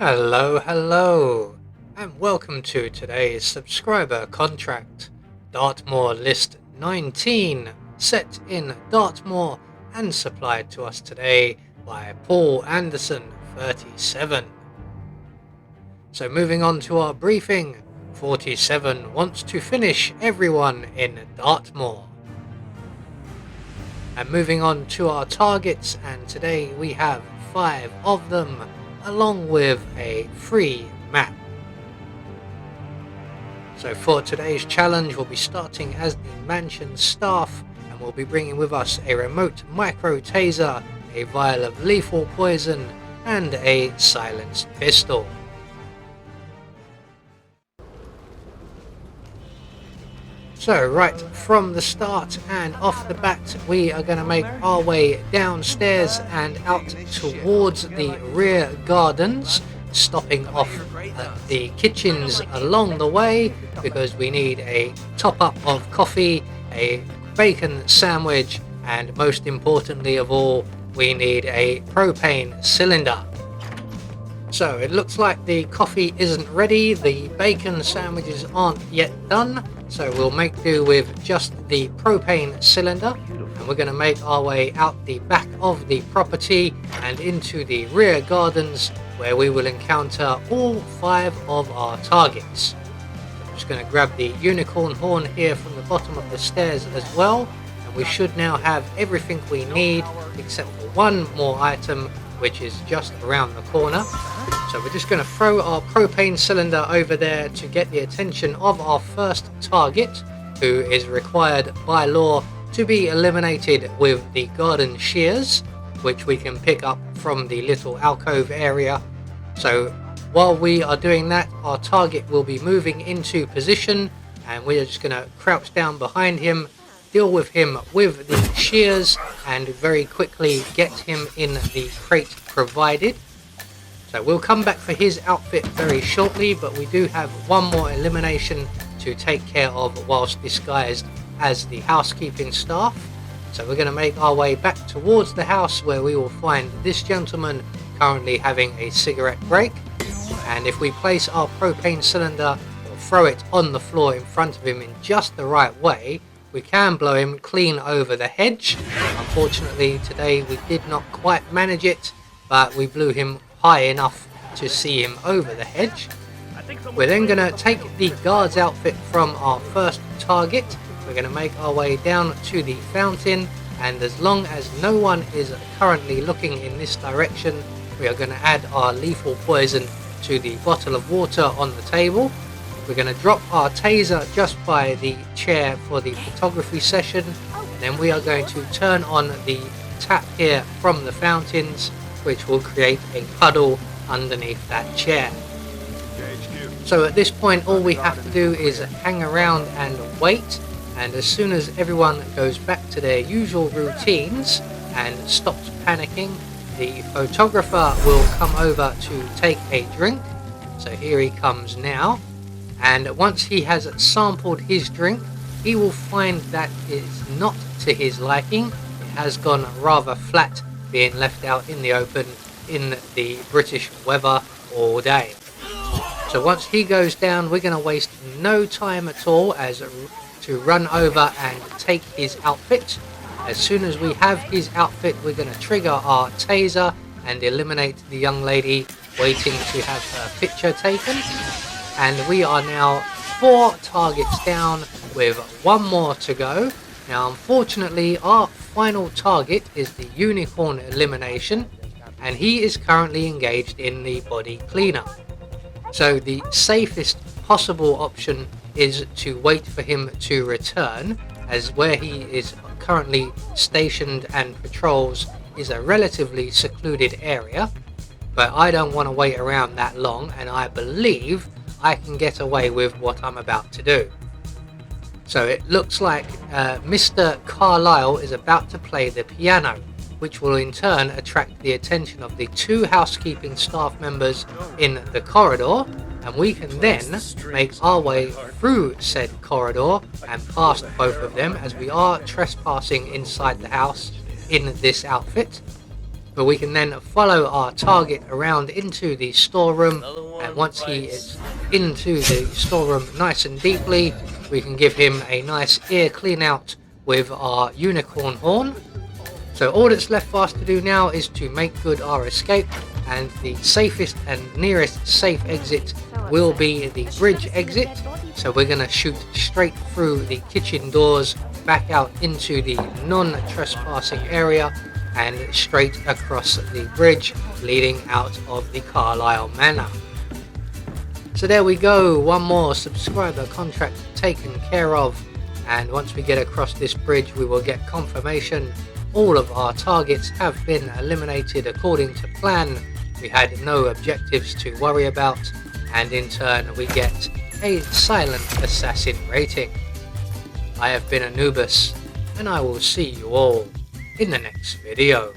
Hello, and welcome to today's subscriber contract. Dartmoor List 19, set in Dartmoor and supplied to us today by Paul Anderson, 37. So moving on to our briefing, 47 wants to finish everyone in Dartmoor. And moving on to our targets, and today we have 5 of them, along with a free map. So for today's challenge, we'll be starting as the mansion staff, and we'll be bringing with us a remote micro taser, a vial of lethal poison, and a silenced pistol. So right from the start and off the bat, we are going to make our way downstairs and out towards the rear gardens, stopping off at the kitchens along the way because we need a top up of coffee, a bacon sandwich, and most importantly of all, we need a propane cylinder. So it looks like the coffee isn't ready, the bacon sandwiches aren't yet done, so we'll make do with just the propane cylinder, and we're going to make our way out the back of the property and into the rear gardens, where we will encounter all 5 of our targets. I'm just going to grab the unicorn horn here from the bottom of the stairs as well, and we should now have everything we need except for one more item, which is just around the corner. So we're just going to throw our propane cylinder over there to get the attention of our first target, who is required by law to be eliminated with the garden shears, which we can pick up from the little alcove area. So while we are doing that, our target will be moving into position, and we are just going to crouch down behind him, deal with him with the shears, and very quickly get him in the crate provided. So we'll come back for his outfit very shortly, but we do have one more elimination to take care of whilst disguised as the housekeeping staff. So we're going to make our way back towards the house, where we will find this gentleman currently having a cigarette break. And if we place our propane cylinder or throw it on the floor in front of him in just the right way, we can blow him clean over the hedge. Unfortunately today we did not quite manage it, but we blew him high enough to see him over the hedge. We're then going to take the guard's outfit from our first target. We're going to make our way down to the fountain, and as long as no one is currently looking in this direction, we are going to add our lethal poison to the bottle of water on the table. We're going to drop our taser just by the chair for the photography session, and then we are going to turn on the tap here from the fountains, which will create a puddle underneath that chair. So at this point all we have to do is hang around and wait, and as soon as everyone goes back to their usual routines and stops panicking, the photographer will come over to take a drink. So here he comes now, and once he has sampled his drink, he will find that it's not to his liking. It has gone rather flat, being left out in the open in the British weather all day. So once he goes down, we're going to waste no time at all as to run over and take his outfit. As soon as we have his outfit, we're going to trigger our taser and eliminate the young lady waiting to have her picture taken. And we are now 4 targets down with 1 more to go. Now unfortunately our final target is the unicorn elimination, and he is currently engaged in the body cleaner. So the safest possible option is to wait for him to return, as where he is currently stationed and patrols is a relatively secluded area. But I don't want to wait around that long, and I believe I can get away with what I'm about to do. So it looks like Mr. Carlyle is about to play the piano, which will in turn attract the attention of the 2 housekeeping staff members in the corridor, and we can then make our way through said corridor and past both of them, as we are trespassing inside the house in this outfit. But we can then follow our target around into the storeroom, and once he is into the storeroom nice and deeply, we can give him a nice ear clean out with our unicorn horn. So all that's left for us to do now is to make good our escape, and the safest and nearest safe exit will be the bridge exit. So we're going to shoot straight through the kitchen doors, back out into the non-trespassing area, and straight across the bridge leading out of the Carlisle Manor. So there we go, one more subscriber contract taken care of, and once we get across this bridge we will get confirmation all of our targets have been eliminated according to plan. We had no objectives to worry about, and in turn we get a silent assassin rating. I have been Anubis, and I will see you all in the next video.